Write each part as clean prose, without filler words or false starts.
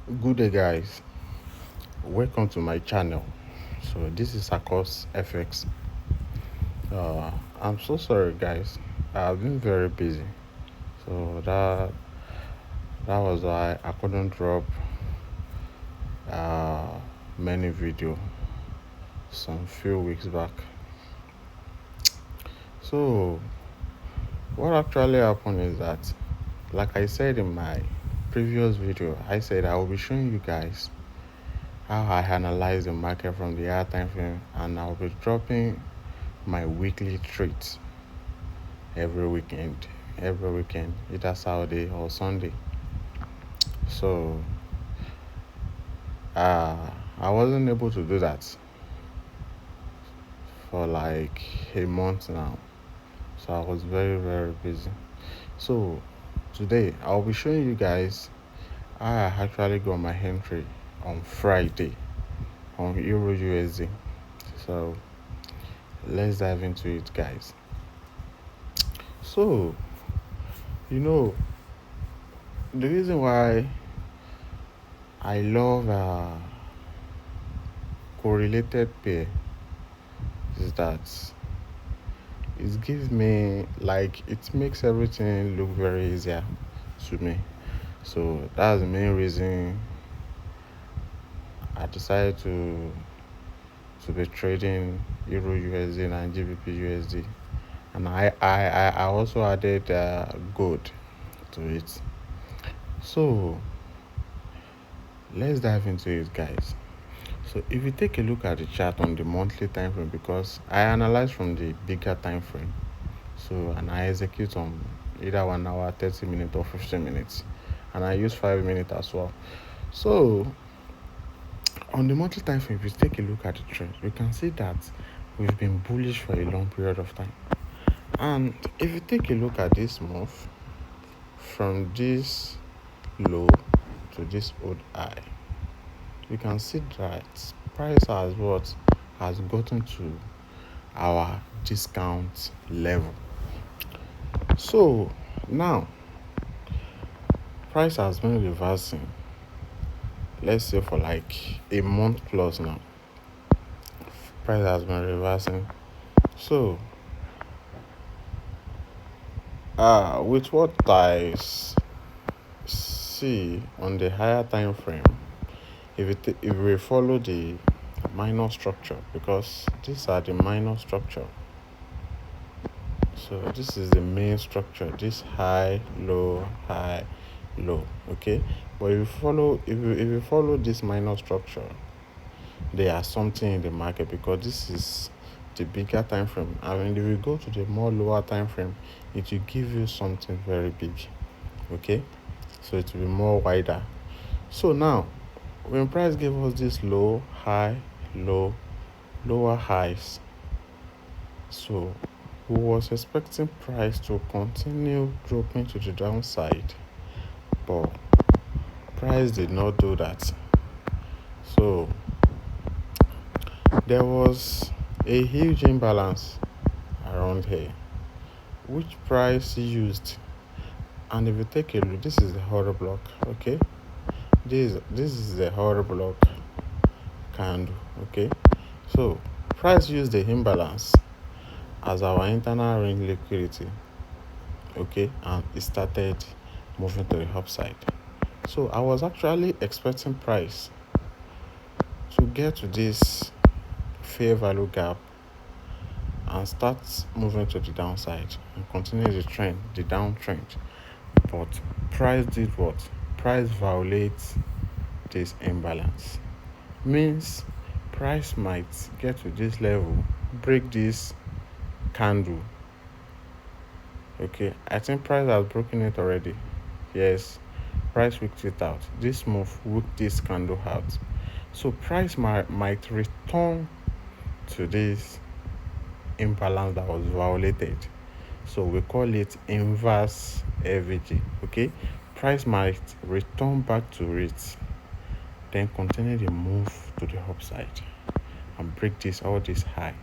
Good day, guys. Welcome to my channel. So this is Akos FX. I'm so sorry, guys. I've been very busy, so that was why I couldn't drop uh, many video some few weeks back. So what actually happened is that, like I said in my previous video, I said I will be showing you guys how I analyze the market from the higher time frame, and I'll be dropping my weekly trades every weekend, either Saturday or Sunday. So I wasn't able to do that for like a month now. So I was very busy. So today I'll be showing you guys how I actually got my entry on Friday on Euro USD. So let's dive into it, guys. So the reason why I love correlated pair is that it gives me, like, it makes everything look very easier to me. So that's the main reason I decided to be trading Euro USD and GBP USD, and I also added gold to it. So let's dive into it, guys. So if you take a look at the chart on the monthly time frame, because I analyze from the bigger time frame, so, and I execute on either 1 hour, 30 minutes or 15 minutes, and I use 5 minutes as well. So on the monthly time frame, if you take a look at the trend, you can see that we've been bullish for a long period of time. And if you take a look at this move from this low to this old high, you can see that price has gotten to our discount level. So now price has been reversing, let's say for like a month plus now. Price has been reversing. So with what I see on the higher time frame, if we follow the minor structure, because these are the minor structure, so this is the main structure, this high low, okay. But if you follow this minor structure, there are something in the market, because this is the bigger time frame. I mean, if you go to the more lower time frame, it will give you something very big, okay. So it will be more wider. So now when price gave us this low high low lower highs, so we was expecting price to continue dropping to the downside, but price did not do that. So there was a huge imbalance around here, which price used. And if you take a look, this is the order block, okay. This is the order block candle, okay. So price used the imbalance as our internal range liquidity, okay, and it started moving to the upside. So I was actually expecting price to get to this fair value gap and start moving to the downside and continue the downtrend. But price did what? Price violates this imbalance. Means price might get to this level, break this candle. Okay, I think price has broken it already. Yes, price worked it out. This move worked this candle out. So price might return to this imbalance that was violated. So we call it inverse FVG. Okay, price might return back to it, then continue the move to the upside and break all this high.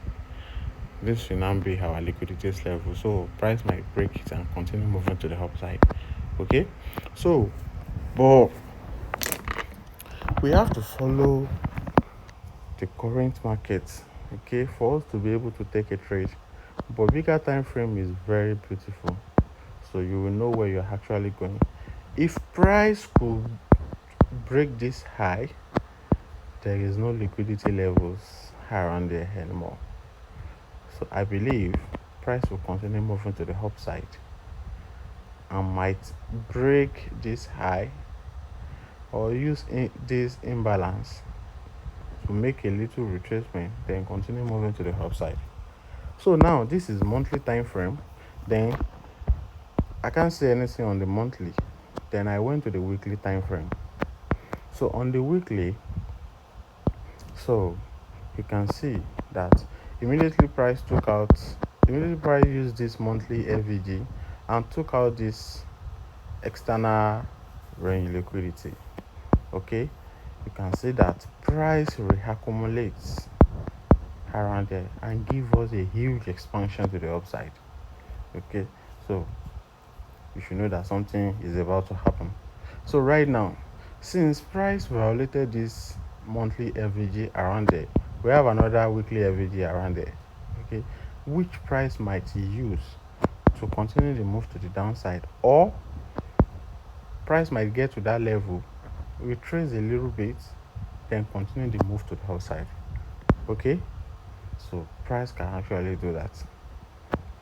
This will now be our liquidity level. So price might break it and continue moving to the upside. Okay, so but we have to follow the current market, okay, for us to be able to take a trade. But bigger time frame is very beautiful, so you will know where you're actually going. If price could break this high, there is no liquidity levels around there anymore. So I believe price will continue moving to the upside and might break this high or use this imbalance to make a little retracement, then continue moving to the upside. So now this is monthly time frame. Then I can't say anything on the monthly. Then I went to the weekly time frame. So on the weekly, so you can see that immediately price used this monthly FVG and took out this external range liquidity. Okay, you can see that price reaccumulates around there and give us a huge expansion to the upside. Okay, so you should know that something is about to happen. So right now, since price violated this monthly FVG around there, we have another weekly FVG around there. Okay, which price might use to continue the move to the downside, or price might get to that level, retrace a little bit, then continue the move to the upside. Okay, so price can actually do that.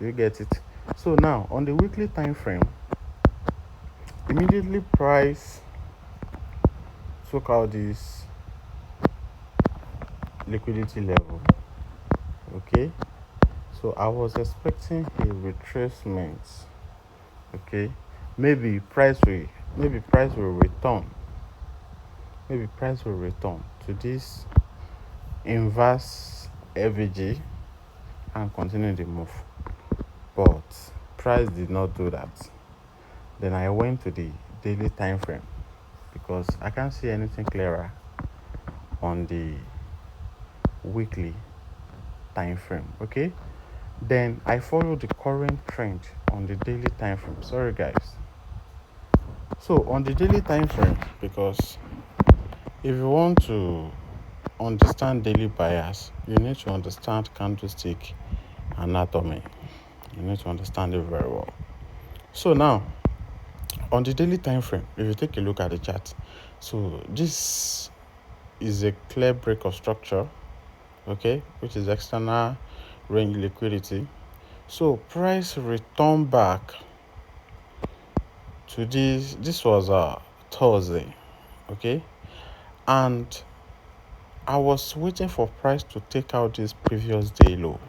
You get it? So now on the weekly time frame, immediately price took out this liquidity level. Okay, so I was expecting a retracement. Okay, maybe price will return. Maybe price will return to this inverse FVG and continue the move. But price did not do that. Then I went to the daily time frame because I can't see anything clearer on the weekly time frame. Okay, then I follow the current trend on the daily time frame. Sorry guys. So on the daily time frame, because if you want to understand daily bias, you need to understand candlestick anatomy. You need to understand it very well. So now on the daily time frame, if you take a look at the chart, so this is a clear break of structure, okay, which is external range liquidity. So price returned back to this was a Thursday, okay, and I was waiting for price to take out this previous day low.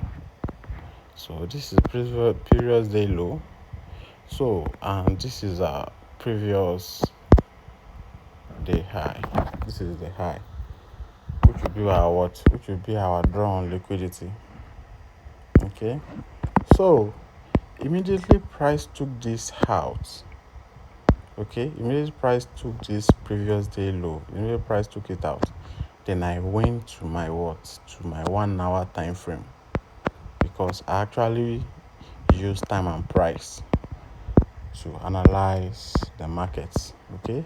So this is previous day low. So and this is a previous day high. This is the high, which will be our what? Which will be our draw on liquidity. Okay. So immediately price took this out. Okay, immediately price took this previous day low. Immediately price took it out. Then I went to my what? To my 1 hour time frame, because I actually use time and price to analyze the markets. Okay,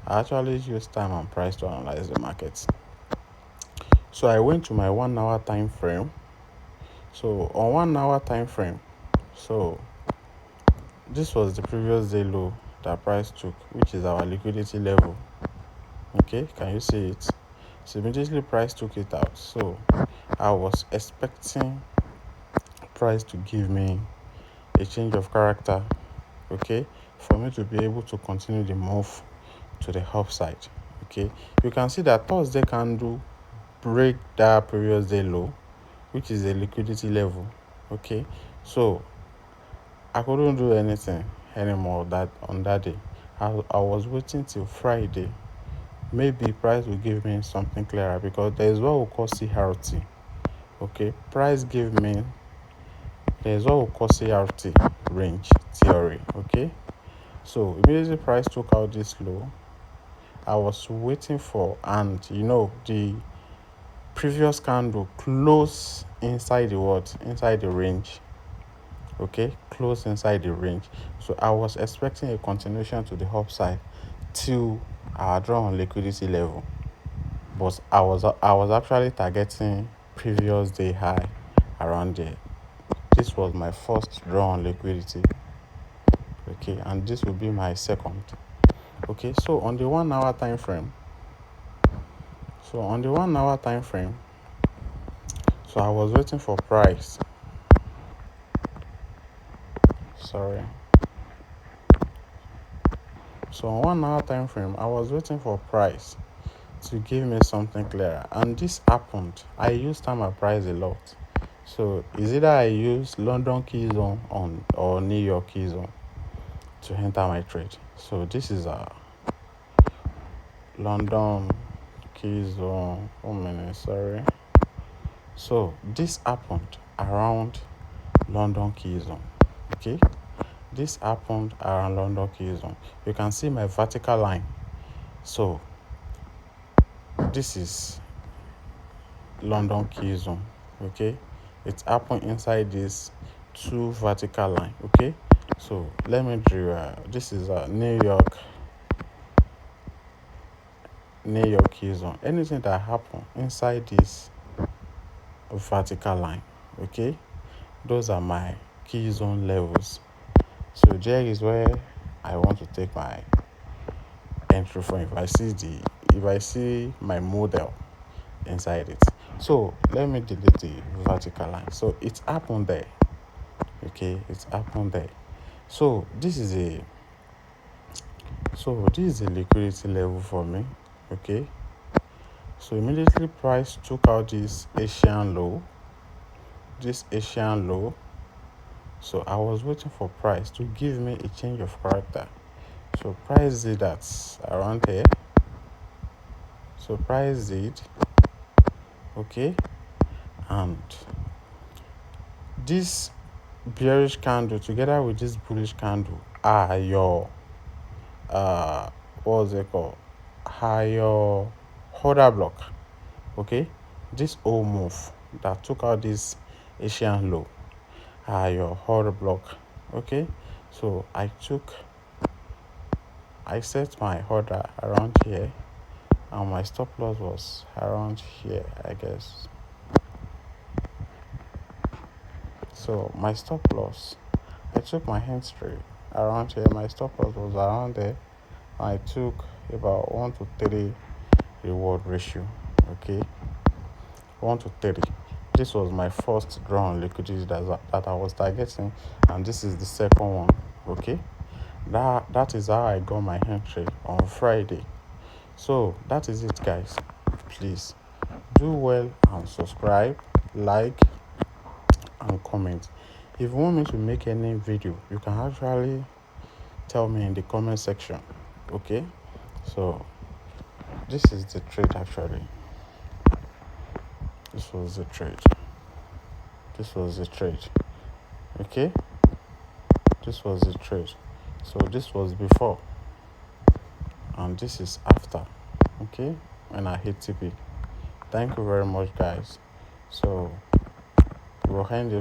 I actually use time and price to analyze the markets. So I went to my 1 hour time frame. So on 1 hour time frame, so this was the previous day low that price took, which is our liquidity level. Okay, can you see it? So immediately price took it out. So I was expecting price to give me a change of character, okay, for me to be able to continue the move to the upside. Okay, you can see that Thursday candle break that previous day low, which is a liquidity level. Okay, so I couldn't do anything anymore that on that day. I was waiting till Friday. Maybe price will give me something clearer, because there is what we call CRT. Okay, price give me, there is what we call CRT range theory. Okay, so immediately price took out this low. I was waiting for, and the previous candle close inside the what? Inside the range. Okay, close inside the range. So I was expecting a continuation to the upside till our draw on liquidity level. but I was actually targeting previous day high around there. This was my first draw on liquidity, okay, and this will be my second. Okay, so on the 1 hour time frame, so I was waiting for price. Sorry. So on 1 hour time frame, I was waiting for price to give me something clearer, and this happened. I use time and price a lot. So is either I use London key zone on or New York key zone to enter my trade. So this is a London key zone. 1 minute, sorry. So this happened around London key zone. Okay, this happened around London key zone. You can see my vertical line. So this is London key zone. Okay, it happened inside this 2 vertical line. Okay, so let me draw. This is a New York key zone. Anything that happen inside this vertical line, okay, those are my key zone levels. So there is where I want to take my entry from. If I see my model inside it. So let me delete the vertical line. So it happened there. Okay, it's happened there. So this is a liquidity level for me. Okay, so immediately price took out this Asian low. So I was waiting for price to give me a change of character. So price did that around here. So price did, okay, and this bearish candle together with this bullish candle are your what's it called? Higher order block. Okay, this whole move that took out this Asian low are your order block. Okay, so I set my order around here, and my stop loss was around here, I guess. So my stop loss, I took my entry around here. My stop loss was around there. I took about 1 to 3 reward ratio. Okay, 1 to 3. This was my first draw on liquidity that I was targeting, and this is the second one. Okay, that is how I got my entry on Friday. So that is it, guys. Please do well and subscribe, like, and comment. If you want me to make any video, you can actually tell me in the comment section. Okay, so this is the trade. Actually, this was the trade. Okay, this was the trade. So this was before, and this is after. Okay, when I hit TP. Thank you very much, guys. So we'll end it